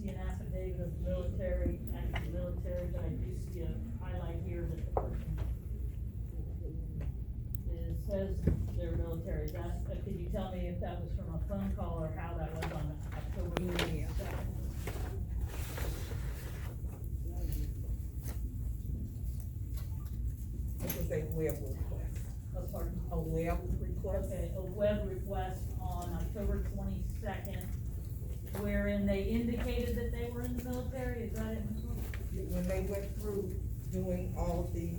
see an affidavit of military, active military, but I do see a highlight here that the person says they're military. Could you tell me if that was from a phone call or how that was on October 22nd? It was a web request. Oh, pardon? A web request? Okay, a web request on October 22nd, wherein they indicated that they were in the military, is that it? When they went through doing all of the,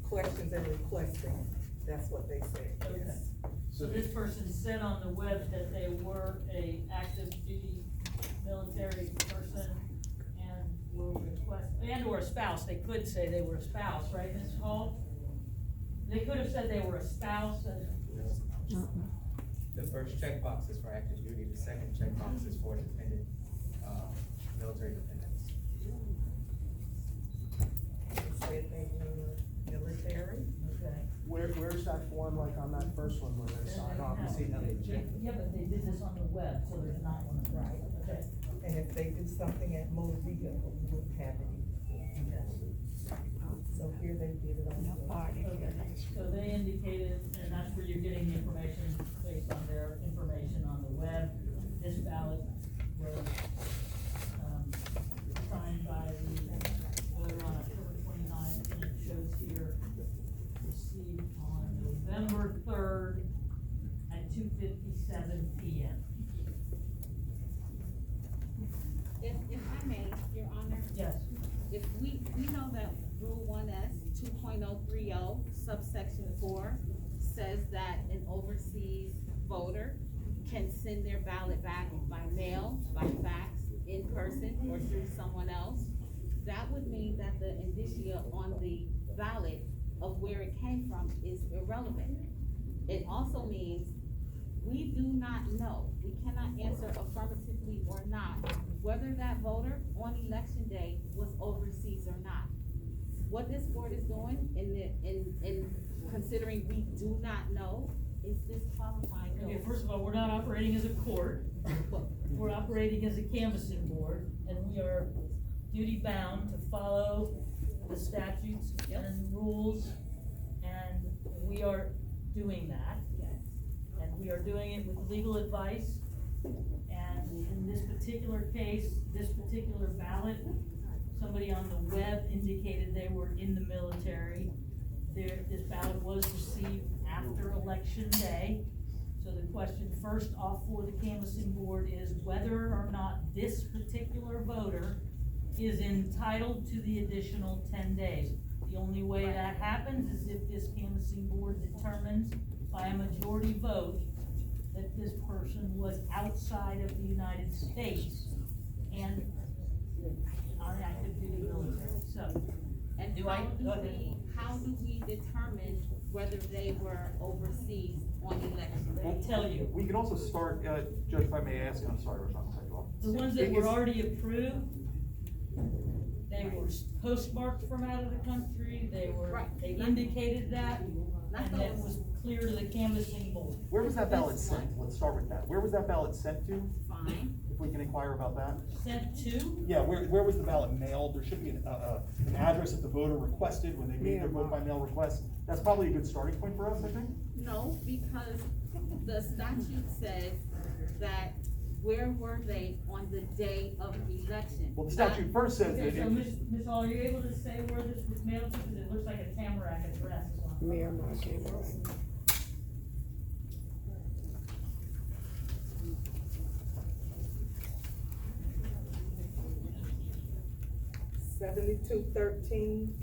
questions and requesting, that's what they said, Okay. yes. So this person said on the web that they were a active duty military person and were or a spouse. They could say they were a spouse, right, Ms. Hall? They could have said they were a spouse. The first checkbox is for active duty, the second checkbox is for dependent, military dependents. They said they were military. Okay. Where's that form, like on that first one where they sign off? Yeah, but they did this on the web, so there's not one, right? Okay. And if they do something at motor vehicle, we wouldn't have any. So here they did it on the web. Okay, so they indicated, and that's where you're getting the information based on their information on the web. This ballot was, signed by the voter on October 29th, and it shows here received on November 3rd at 2:57 p.m. If I may, Your Honor, Yes. if we know that Rule 1S 2.030 subsection 4 says that an overseas voter can send their ballot back by mail, by fax, in person, or through someone else, that would mean that the indicia on the ballot of where it came from is irrelevant. It also means we do not know, we cannot answer affirmatively or not, whether that voter on election day was overseas or not. What this board is doing in considering we do not know is disqualifying those. Okay, first of all, we're not operating as a court. We're operating as a canvassing board, and we are duty bound to follow the statutes and rules, and we are doing that. Yes. And we are doing it with legal advice, and in this particular case, this particular ballot, somebody on the web indicated they were in the military. This ballot was received after election day. So the question first off for the canvassing board is whether or not this particular voter is entitled to the additional 10 days. The only way that happens is if this canvassing board determines by a majority vote that this person was outside of the United States and on active duty military. So, And how do we determine whether they were overseas on election day? they tell you. We can also start, Judge, if I may ask, I'm sorry, Rashad, I'll cut you off. The ones that were already approved, they were postmarked from out of the country, they indicated that, and it was clear to the canvassing board. Where was that ballot sent? Let's start with that. Where was that ballot sent to? Fine. If we can inquire about that. Sent to, Yeah, where was the ballot mailed? There should be an address that the voter requested when they made their vote by mail request. That's probably a good starting point for us, I think. No, because the statute says that where were they on the day of election? Well, the statute first says that okay, so Ms. Hall, are you able to say where this was mailed to, because it looks like a Tamarack address on. Miramar, Tamarack. 7213.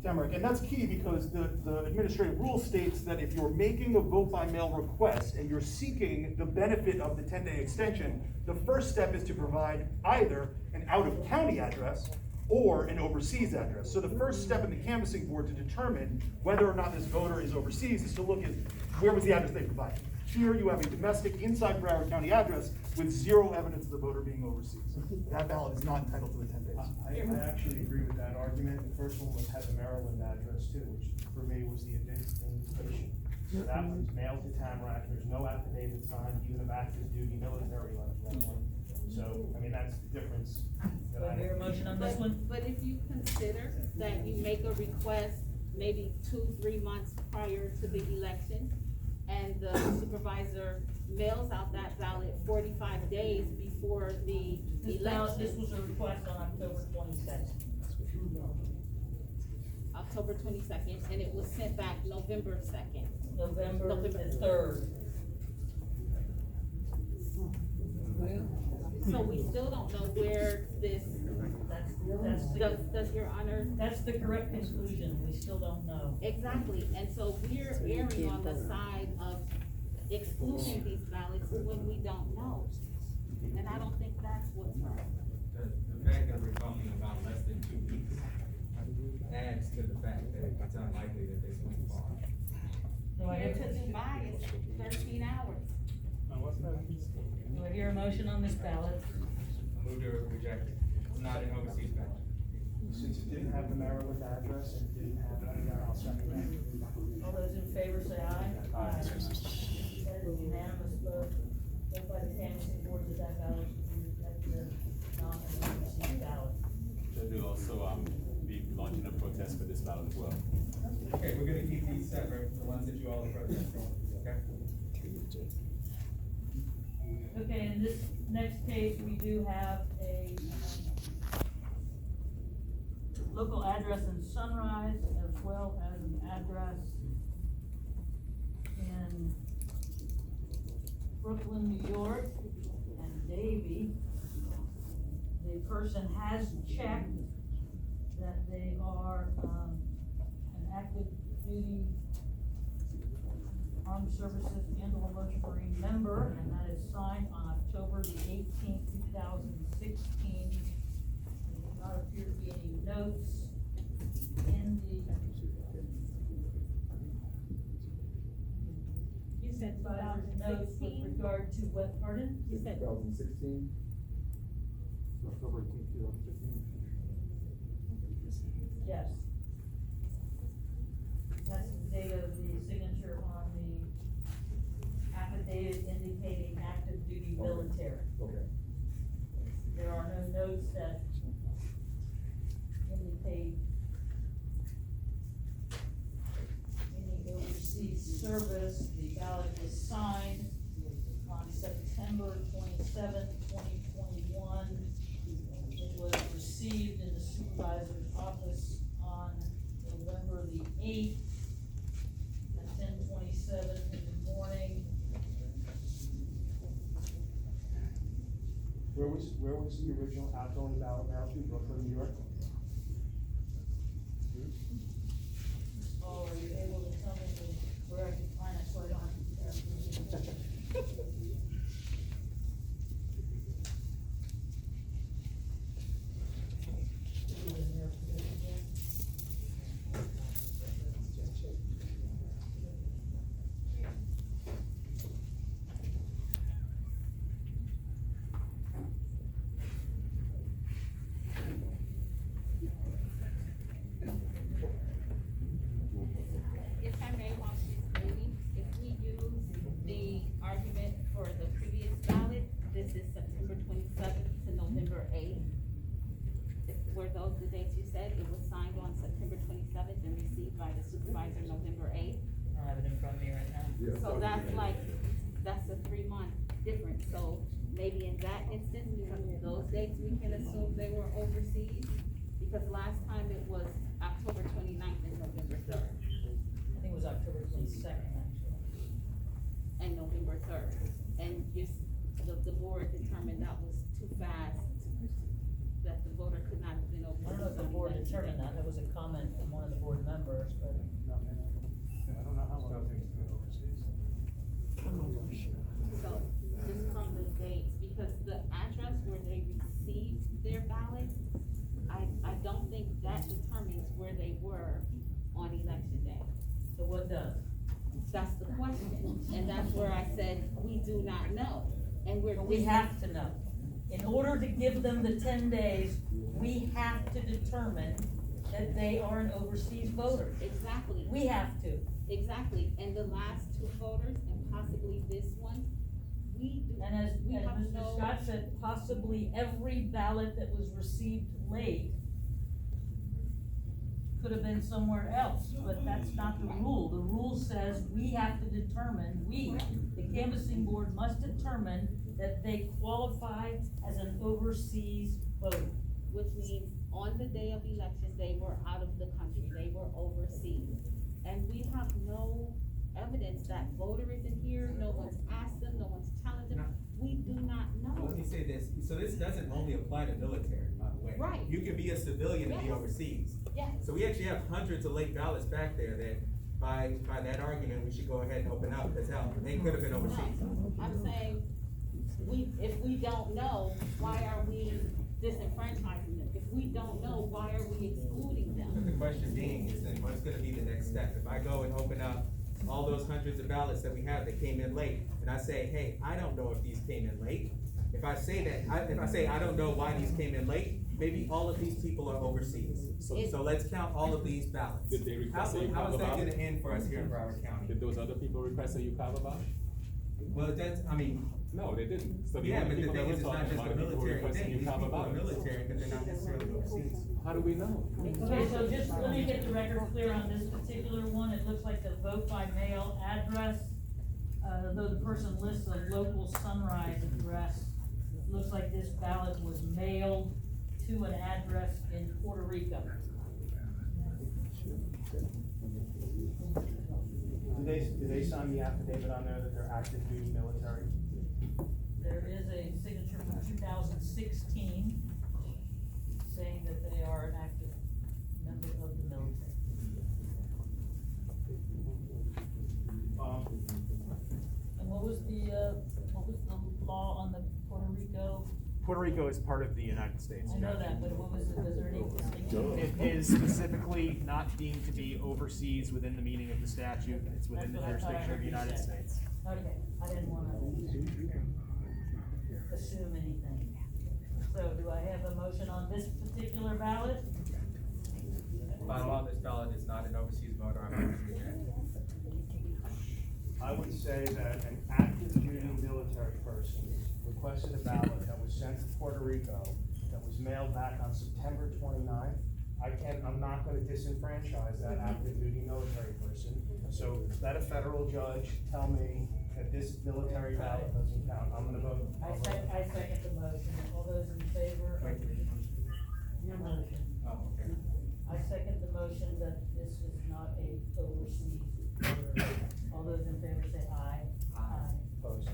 Tamarack, and that's key because the administrative rule states that if you're making a vote by mail request and you're seeking the benefit of the 10-day extension, the first step is to provide either an out-of-county address or an overseas address. So the first step in the canvassing board to determine whether or not this voter is overseas is to look at where was the address they provided. Here you have a domestic inside Broward County address with zero evidence of the voter being overseas. That ballot is not entitled to the 10 days. I actually agree with that argument. The first one had the Maryland address too, which for me was the indication. So that was mailed to Tamarack, there's no affidavit signed, even of active duty military like that one. So, I mean, that's the difference that Do I I. hear a motion on this one? But if you consider that you make a request maybe 2-3 months prior to the election, and the supervisor mails out that ballot 45 days before the This election, was a request on October 22nd. October 22nd, and it was sent back November 2nd. November November. the 3rd. So we still don't know where this, does your honor, That's the correct conclusion, we still don't know. exactly, and so we're erring on the side of excluding these ballots when we don't know. And I don't think that's what's right. The fact that we're talking about less than 2 weeks adds to the fact that it's unlikely that they swing far. Do I Here hear, to Dubai is 13 hours. do I hear a motion on this ballot? Move to reject it. It's not an overseas ballot. Since it didn't have the Maryland address and it didn't have any, I'll second that. All those in favor say aye. Aye. That is unanimous vote, vote by the canvassing board that that ballot should be rejected, non-overseas ballot. Judge will also, be launching a protest for this ballot as well. Okay, we're gonna keep these separate, the ones that you all are protesting, okay? Okay, in this next case, we do have a local address in Sunrise as well as an address in Brooklyn, New York, and Davie. The person has checked that they are, an active duty Armed Services and or Merchant member, and that is signed on October the 18th, 2016. There does not appear to be any notes in the You said supervisor's notes with 2016? regard to what, pardon? You said 2016? October 18th, 2015. Yes. That's the date of the signature on the affidavit indicating active duty military. Okay. There are no notes that indicate any overseas service. The ballot was signed on September 27th, 2021. It was received in the supervisor's office on November the 8th at 10:27 in the morning. Where was the original outgoing ballot mailed to, Brooklyn, New York? Oh, are you able to tell me where I can find it so I don't have to? If I may, while she's waiting, if we use the argument for the previous ballot, this is September 27th to November 8th. Were those the dates you said? It was signed on September 27th and received by the supervisor November 8th. I don't have it in front of me right now. Yeah. So that's like, that's a 3-month difference. So maybe in that instance, because of those dates, we can assume they were overseas. Because last time it was October 29th and November 3rd. I think it was October 22nd, actually. And November 3rd. And just, the board determined that was too fast, that the voter could not have been I don't know if overseas. the board determined that, that was a comment from one of the board members, but. No, I don't know how long it takes to go overseas. So, just from the dates, because the address where they received their ballot, I don't think that determines where they were on election day. So what does? That's the question, and that's where I said, we do not know, and we're. But we have to know. In order to give them the 10 days, we have to determine that they are an overseas voter. Exactly. We have to. Exactly, and the last two voters, and possibly this one, we do, And as we have Mr. no. Scott said, possibly every ballot that was received late could have been somewhere else, but that's not the rule. The rule says we have to determine, the canvassing board must determine that they qualify as an overseas voter. Which means on the day of election, they were out of the country, they were overseas. And we have no evidence that voter isn't here, no one's asked them, no one's telling them, we do not know. Let me say this, so this doesn't only apply to military, by the way. Right. You can be a civilian and be Yes. overseas. Yes, So we actually have hundreds of late ballots back there that, by that argument, we should go ahead and open up, because hell, they could have been overseas. no, I'm saying, if we don't know, why are we disenfranchising them? If we don't know, why are we excluding But them? the question being is then what's gonna be the next step? If I go and open up all those hundreds of ballots that we have that came in late, and I say, hey, I don't know if these came in late. If I say that, if I say I don't know why these came in late, maybe all of these people are overseas. So let's count all of these ballots. Did they request that you How have is a that ballot? gonna end for us here in Broward County? Did those other people request that you have a ballot? Well, that's, I mean, No, they didn't. So the yeah, only but the people that thing we're is, it's not talking just about a are people military requesting thing. you These have a people are ballot. military, but they're not necessarily overseas. How do we know? Okay, so just let me get the record clear on this particular one. It looks like the vote by mail address, though the person lists a local Sunrise address, it looks like this ballot was mailed to an address in Puerto Rico. Do they sign the affidavit on there that they're active duty military? There is a signature from 2016 saying that they are an active member of the military. And what was the law on the Puerto Rico? Puerto Rico is part of the United States. I know that, but what was there any distinction? It is specifically not deemed to be overseas within the meaning of the statute. It's within the That's what I thought I jurisdiction of the heard you United say. States. Okay, I didn't wanna assume anything. So do I have a motion on this particular ballot? By law, this ballot is not an overseas voter, I'm going to reject. I would say that an active duty military person requested a ballot that was sent to Puerto Rico, that was mailed back on September 29th. I'm not gonna disenfranchise that active duty military person. So let a federal judge tell me that this military ballot doesn't count. I'm gonna vote. I second the motion. All those in favor of your motion? Oh, okay. I second the motion that this is not a overseas voter. All those in favor say aye. Aye. Opposed.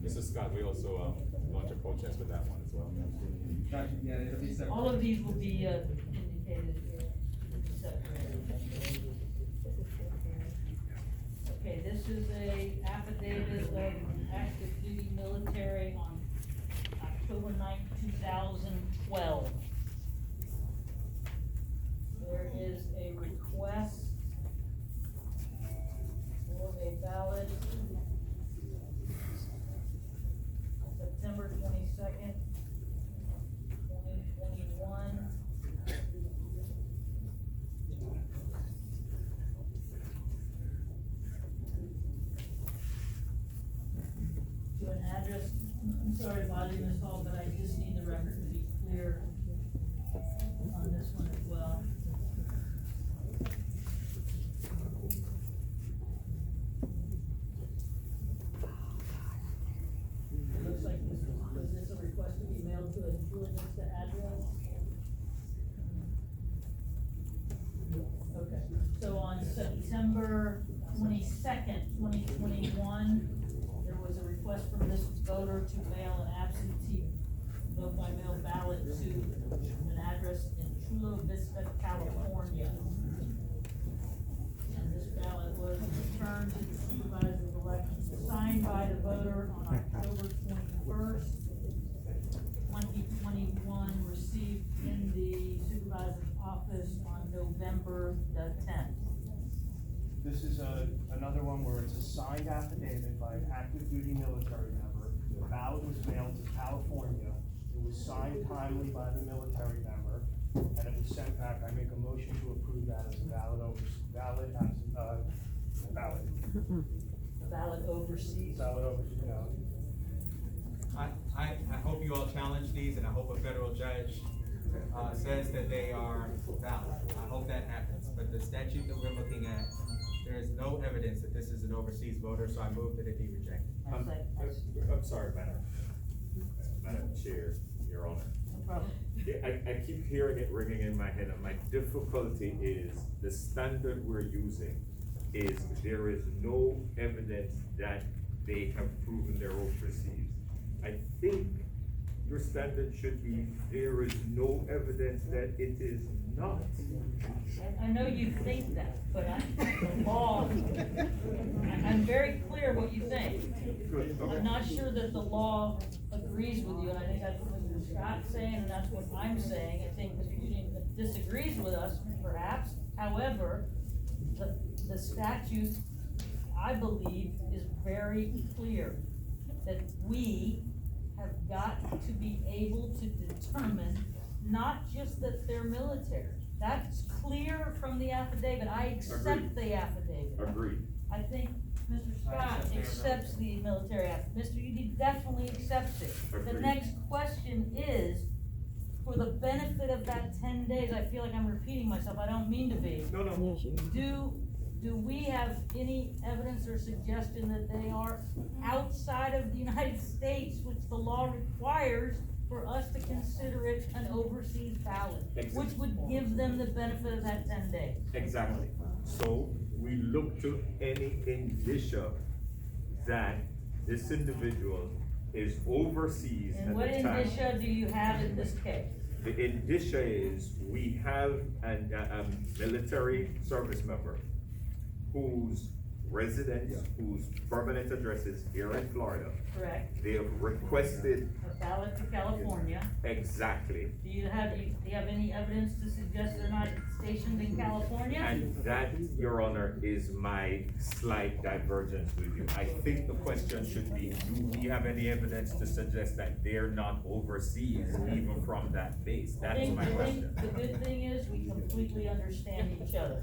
Mr. Scott, we also, launched a protest with that one as well. Yeah, it'll be separate. All of these will be, indicated here. Separate. Okay, this is a affidavit of active duty military on October 9th, 2012. There is a request for a ballot on September 22nd, 2021. To an address, I'm sorry to bother you, Ms. Hall, but I just need the record to be clear on this one as well. It looks like was this a request to be mailed to a Chula Vista address? Okay, so on September 22nd, 2021, there was a request from this voter to mail an absentee vote by mail ballot to an address in Chula Vista, California. And this ballot was returned to the Supervisor of Elections, signed by the voter on October 21st, 2021, received in the supervisor's office on November the 10th. This is another one where it's a signed affidavit by an active duty military member ballot was mailed to California, it was signed timely by the military member, and it was sent back. I make a motion to approve that as a ballot. The ballot overseas. I hope you all challenge these, and I hope a federal judge, says that they are valid. I hope that happens, but the statute that we're looking at, there is no evidence that this is an overseas voter, so I move that it be rejected. I'm sorry, Madam Chair, Your Honor. No problem. Yeah, I keep hearing it ringing in my head, and my difficulty is the standard we're using is there is no evidence that they have proven they're overseas. I think your standard should be there is no evidence that it is not. I know you think that, but the law, I'm very clear what you think. Good, okay. I'm not sure that the law agrees with you, and I think that's what Mr. Scott's saying, and that's what I'm saying. I think Mr. Union disagrees with us, perhaps. However, the statute, I believe, is very clear that we have got to be able to determine not just that they're military. That's clear from the affidavit. I accept Agreed. the affidavit. Agreed. I think Mr. Scott accepts the military affidavit. Mr. Udine definitely accepts it. The Agreed. next question is, for the benefit of that 10 days, I feel like I'm repeating myself, I don't mean to be. No. Do we have any evidence or suggestion that they are outside of the United States, which the law requires for us to consider it an overseas ballot, which would give them the benefit of that 10 days? Exactly. So we look to any indicia that this individual is overseas And at what the time. indicia do you have in this case? The indicia is we have a military service member whose residence, whose permanent address is here in Florida. Correct. They have requested A ballot to California. exactly. Do you have any evidence to suggest they're not stationed in California? And that, Your Honor, is my slight divergence with you. I think the question should be, do we have any evidence to suggest that they're not overseas even from that base? That's my I think question. the good thing is we completely understand each other.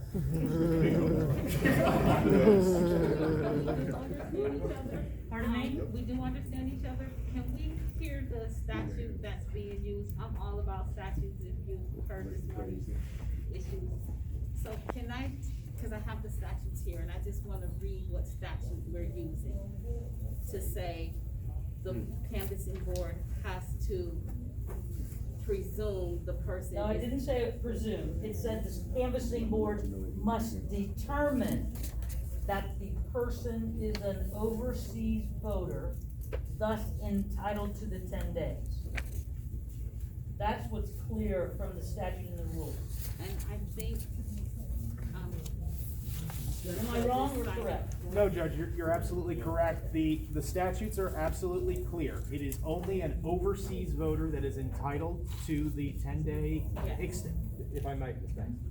Pardon me? We do understand each other. Can we hear the statute that's being used? I'm all about statutes, if you've heard this morning's issues. So can I, cause I have the statutes here, and I just wanna read what statute we're using to say the canvassing board has to presume the person No, I is- didn't say presume. It said the canvassing board must determine that the person is an overseas voter, thus entitled to the 10 days. That's what's clear from the statute and the rules. And I think, Am I wrong or correct? No, Judge, you're absolutely correct. The statutes are absolutely clear. It is only an overseas voter that is entitled to the 10-day if I might, Ms. Banks,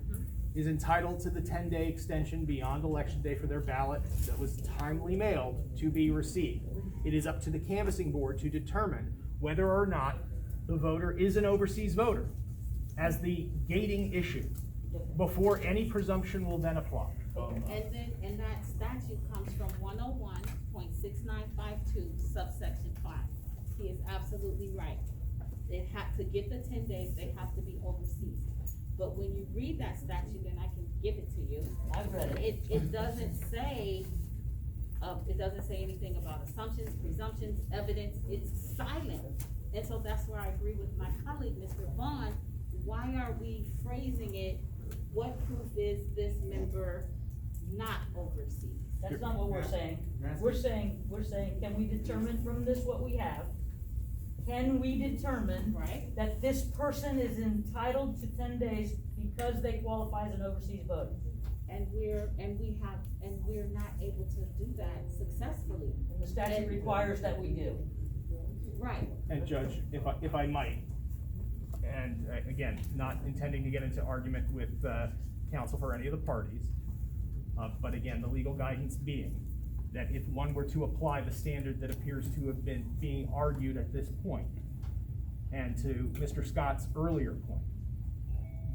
is entitled to the 10-day extension beyond election day for their ballot that was timely mailed to be received. It is up to the canvassing board to determine whether or not the voter is an overseas voter as the gating issue before any presumption will then apply. and that statute comes from 101.6952 subsection 5. He is absolutely right. They have to get the 10 days, they have to be overseas. But when you read that statute, and I can give it to you, I've read it. it doesn't say anything about assumptions, presumptions, evidence, it's silent. And so that's where I agree with my colleague, Mr. Vaughn. Why are we phrasing it, what proof is this member not overseas? That's not what we're saying. We're saying, can we determine from this what we have? Can we determine Right. that this person is entitled to 10 days because they qualify as an overseas voter? And we're not able to do that successfully. And the statute requires that we do. Right. And Judge, if I might, and again, not intending to get into argument with counsel for any of the parties, but again, the legal guidance being that if one were to apply the standard that appears to have been being argued at this point, and to Mr. Scott's earlier point,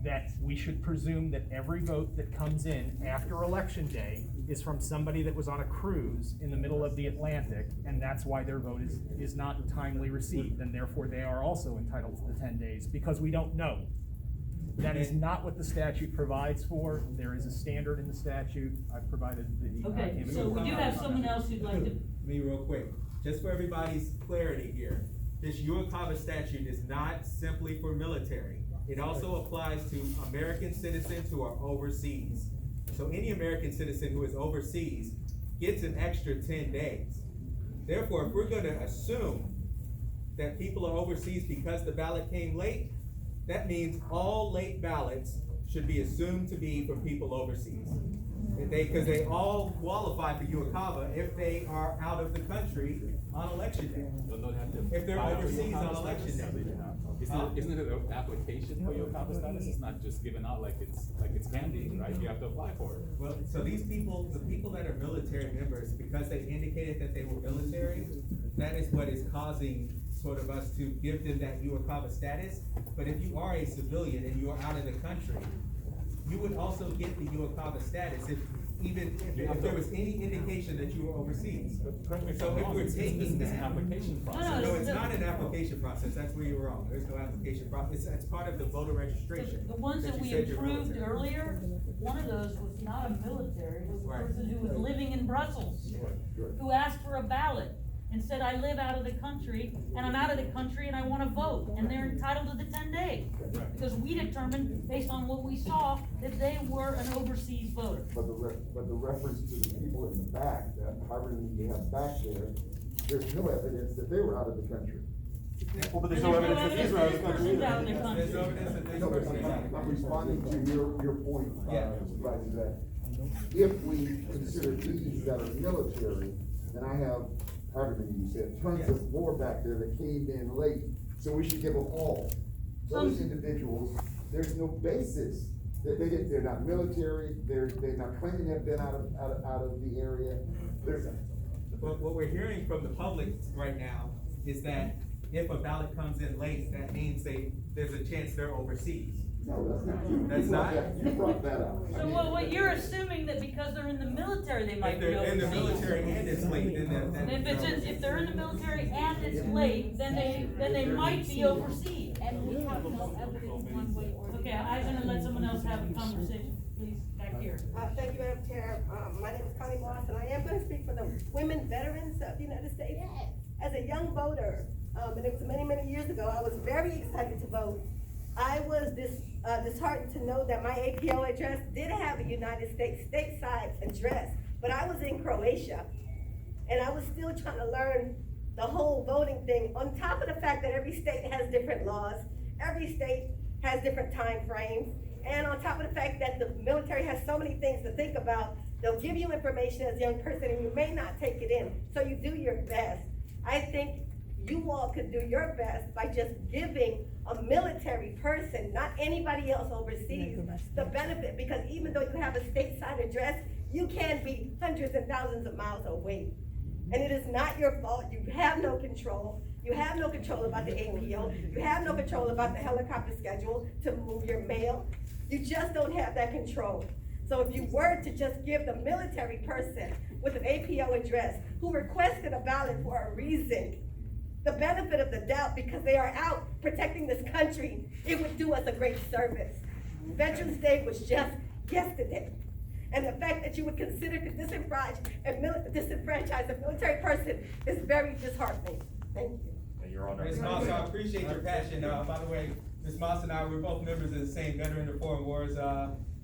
that we should presume that every vote that comes in after Election Day is from somebody that was on a cruise in the middle of the Atlantic, and that's why their vote is not timely received, and therefore they are also entitled to the 10 days, because we don't know. That is not what the statute provides for. There is a standard in the statute. I've provided the. Okay, so we do have someone else who'd like to, Me real quick, just for everybody's clarity here, this UOCAVA statute is not simply for military. It also applies to American citizens who are overseas. So any American citizen who is overseas gets an extra 10 days. Therefore, if we're gonna assume that people are overseas because the ballot came late, that means all late ballots should be assumed to be for people overseas. Because they all qualify for UOCAVA if they are out of the country on election day. They'll not have to If they're file for overseas UOCAVA on election status? day. Isn't it an application for UOCAVA status? It's not just given out like it's candy, right? You have to apply for it. Well, so these people, the people that are military members, because they indicated that they were military, that is what is causing sort of us to give them that UOCAVA status. But if you are a civilian and you are out of the country, you would also get the UOCAVA status if there was any indication that you were overseas. Correct me if So I'm if wrong, we're it's taking an that. application process. No, No, it's not an application process, that's where you're wrong, there's no application process, it's part of the voter registration. the ones that you we said you're approved military. earlier, one of those was not a military, it was a Right. person who was living in Brussels, who asked for a ballot and said, I live out of the country, and I'm out of the country and I wanna vote, and they're entitled to the 10 days. Because we determined, based on what we saw, that they were an overseas voter. But the reference to the people in the back, that however many you have back there, there's no evidence that they were out of the country. Well, but there's no evidence that these are out of the country Person's out of either. the country. There's evidence that this No, but person is out of the I'm country. responding to your point, Yeah. Supervisor, that if we consider these that are military, then I have, however many you said, tons of more back there that came in late, so we should give them all. Those individuals, there's no basis, that they're not military, they're not claiming they've been out of the area. What we're hearing from the public right now is that if a ballot comes in late, that means there's a chance they're overseas. No, that's not true. That's not? You brought that up. So what you're assuming that because they're in the military, they might If be they're in the overseas. military and it's late, then And if they're in the military and it's late, then they might be overseas. And we have no evidence one way or the other. Okay, I'm gonna let someone else have a conversation, please, back here. Thank you, Madam Chair. My name is Connie Moss, and I am gonna speak for the women veterans of the United States. As a young voter, and it was many, many years ago, I was very excited to vote. I was disheartened to know that my APO address did have a United States stateside address, but I was in Croatia, and I was still trying to learn the whole voting thing, on top of the fact that every state has different laws, every state has different time frames, and on top of the fact that the military has so many things to think about, they'll give you information as a young person and you may not take it in, so you do your best. I think you all could do your best by just giving a military person, not anybody else overseas, the benefit, because even though you have a stateside address, you can be hundreds and thousands of miles away. And it is not your fault, you have no control. You have no control about the APO, you have no control about the helicopter schedule to move your mail. You just don't have that control. So if you were to just give the military person with an APO address who requested a ballot for a reason, the benefit of the doubt, because they are out protecting this country, it would do us a great service. Veterans Day was just yesterday. And the fact that you would consider to disenfranchise a military person is very disheartening. Thank you. And Your Honor. Ms. Moss, I appreciate your passion. By the way, Ms. Moss and I, we're both members of the same Veteran of Foreign Wars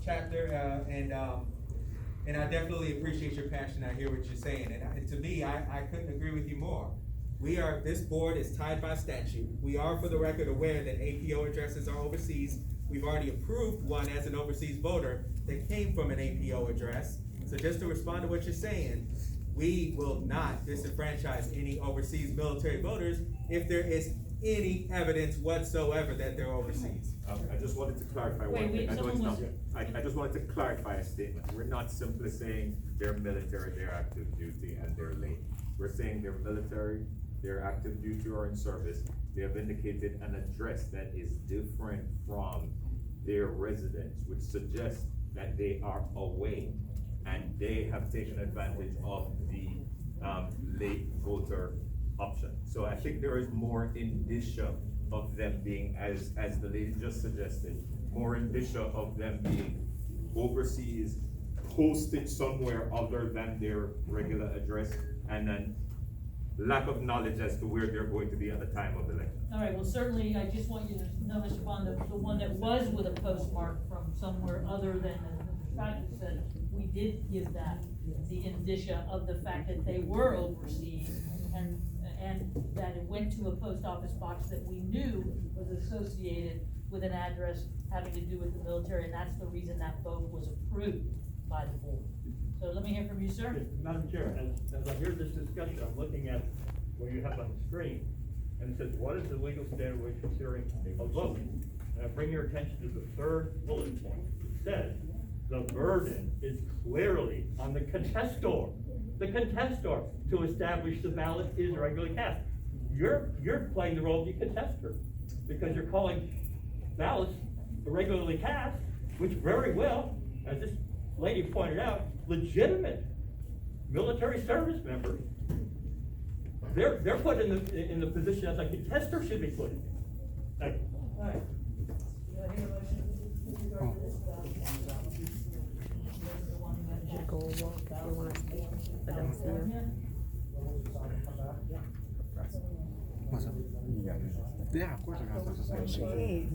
chapter, and I definitely appreciate your passion. I hear what you're saying, and to me, I couldn't agree with you more. This board is tied by statute. We are, for the record, aware that APO addresses are overseas. We've already approved one as an overseas voter that came from an APO address. So just to respond to what you're saying, we will not disenfranchise any overseas military voters if there is any evidence whatsoever that they're overseas. I just wanted to clarify Wait, one wait, thing. I know it's someone not, I just wanted to clarify a statement. We're not simply saying they're military, they're active duty, and they're late. We're saying they're military, they're active duty or in service. They have indicated an address that is different from their residence, which suggests that they are away, and they have taken advantage of the, late voter option. So I think there is more indicia of them being, as the lady just suggested, more indicia of them being overseas, posted somewhere other than their regular address, and then lack of knowledge as to where they're going to be at the time of election. All right, well, certainly, I just want you to know, Mr. Bond, the one that was with a postmark from somewhere other than, as Mr. Stratton said, we did give that the indicia of the fact that they were overseas, and that it went to a post office box that we knew was associated with an address having to do with the military, and that's the reason that vote was approved by the board. So let me hear from you, sir. Yes, Madam Chair, as I hear this discussion, I'm looking at what you have on the screen, and it says, what is the legal standard when considering a vote? And I bring your attention to the third bullet point. It says, the burden is clearly on the contestor to establish the ballot is regularly cast. You're playing the role of the contestor, because you're calling ballots irregularly cast, which very well, as this lady pointed out, legitimate military service members, they're put in the position as a contestor should be put in. Thank you. All right. Do I hear a motion with regard to this ballot? The one that- Go walk if you wanna see. I don't see you. Yeah, of course I got something to say.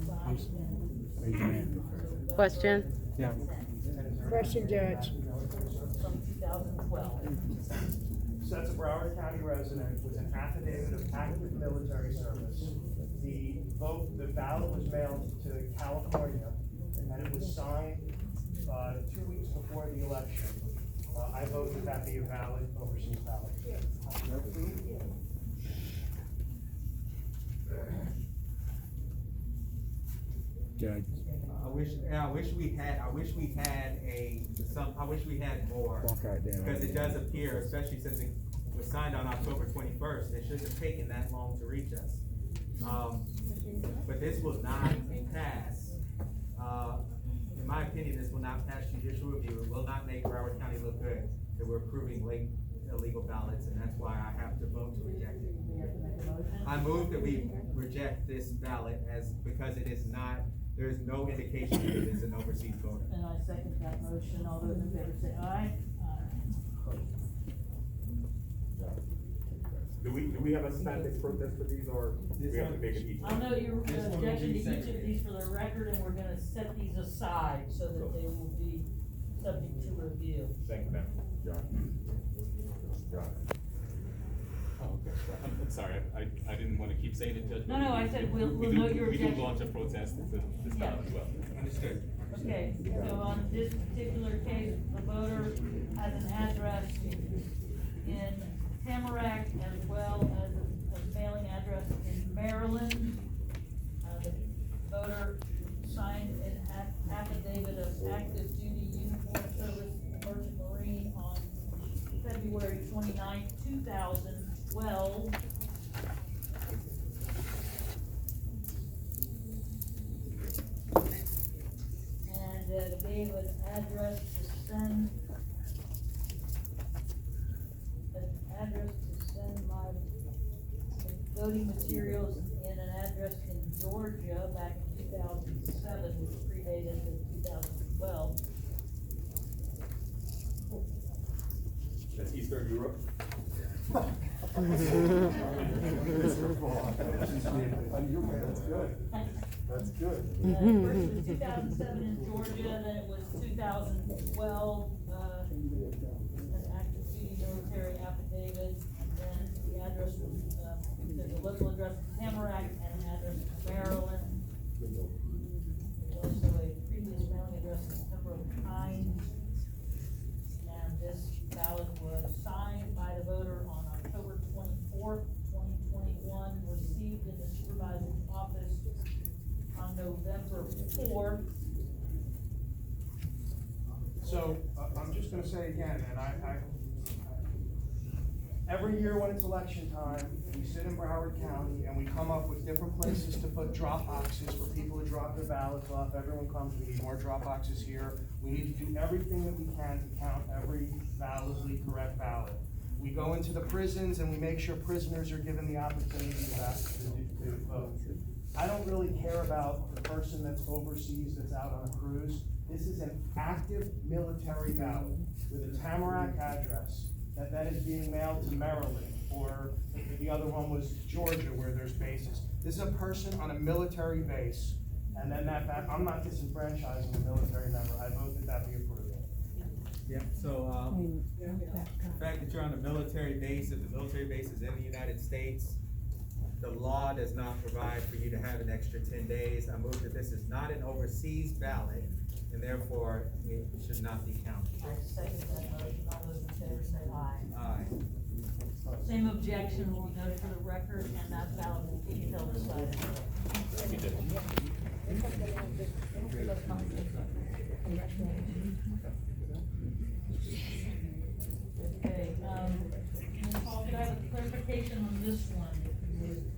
Question? Yeah. Question, Judge. From 2012. Says a Broward County resident with an affidavit of active military service. The ballot was mailed to California, and it was signed, 2 weeks before the election. I vote that that be a valid overseas ballot. Judge. I wish we had more, Walk out there. because it does appear, especially since it was signed on October 21st, it shouldn't have taken that long to reach us. But this will not pass, in my opinion, this will not pass judicial review. It will not make Broward County look good that we're approving late illegal ballots, and that's why I have to vote to reject it. I move that we reject this ballot because it is not, there is no indication that it is an overseas voter. And I second that motion. All those in favor say aye. Do we have a standing protest for these, or do we have to make it each? I'll note your objection to each of these for the record, and we're gonna set these aside so that they will be subject to review. Thank you, ma'am. Oh, okay. I'm sorry, I didn't want to keep saying it, Judge. No, I said we'll note your We do objection. launch a protest to this ballot as well. Understood. Okay, so on this particular case, the voter has an address in Tamarack as well as a mailing address in Maryland. The voter signed an affidavit of active duty uniform service merchant marine on February 29th, 2012. And gave an address to send my voting materials in an address in Georgia back in 2007, which predated the 2012. That's Eastern Europe. That's good. First it was 2007 in Georgia, then it was 2012, an active duty military affidavit, and then the address was, there's a local address in Tamarack and an address in Maryland. There's also a previous mailing address in Pembroke Pines. And this ballot was signed by the voter on October 24th, 2021, received in the Supervisor number 4. So, I'm just gonna say again, and every year when it's election time, we sit in Broward County and we come up with different places to put drop boxes for people to drop their ballots off. Everyone comes, we need more drop boxes here. We need to do everything that we can to count every validly correct ballot. We go into the prisons and we make sure prisoners are given the opportunity to vote. I don't really care about the person that's overseas, that's out on a cruise. This is an active military ballot with a Tamarack address that then is being mailed to Maryland, or the other one was Georgia where there's bases. This is a person on a military base, and then I'm not disenfranchising a military member. I vote that be approved. Yeah, so, the fact that you're on a military base, if the military base is in the United States, the law does not provide for you to have an extra 10 days. I move that this is not an overseas ballot, and therefore it should not be counted. All those in favor say aye. Aye. Same objection will be noted for the record, and that ballot will be held aside. Okay, Paul, could I have a clarification on this one?